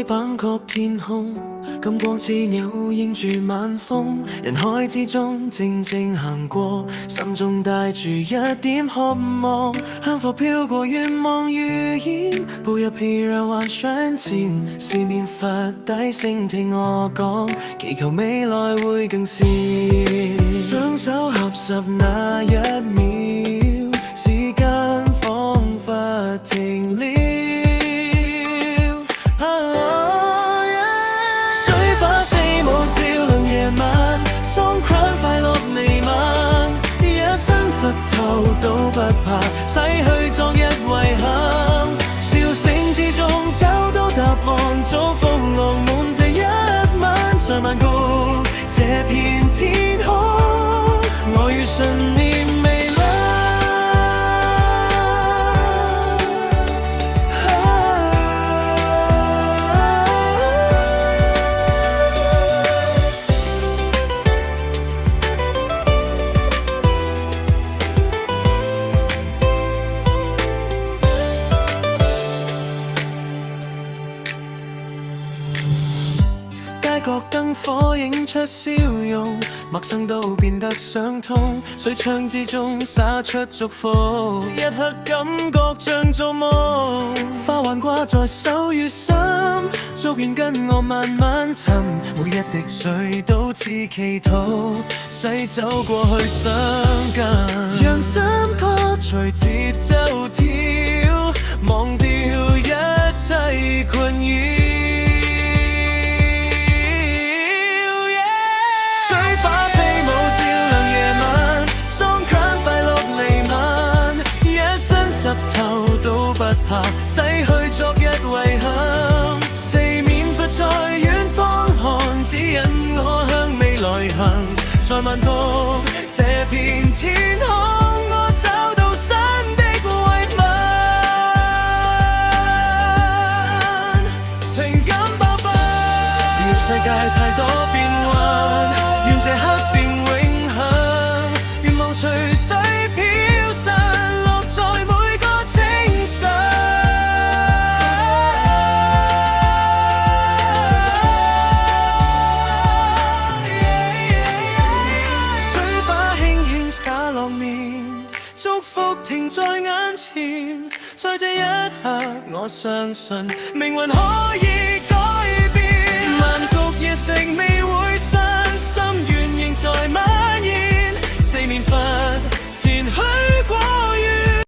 喺板角天空，金光似鳥映住晚風，人海之中靜靜行過，心中帶住一點渴望，香火飄過，願望如煙，步入疲弱幻想前，四面佛底傾聽我講，祈求未來會更善。雙手合十那一秒，時間彷彿停了。膝頭都不怕，洗去昨日遺憾，笑聲之中找到答案，祝福落滿這一晚，在漫步這片天空，我與信念未來。街角燈火映出笑容，陌生都變得相通，水槍之中灑出祝福，一刻感覺像做夢，花環掛在手與心，祝願跟我慢慢尋，每一滴水都似祈禱，洗走過去傷感，讓心歌隨節奏跳，忘掉一切困擾。頭都不怕，洗去昨日遺憾，四面佛在遠方看，指引我向未來行，在漫步這片天空，我找到新的慰問，情感爆發，願世界太多變幻，願這刻變永恆，願望隨水飄散，落在祝福停在眼前，在這一刻，我相信命運可以改變，萬局夜食未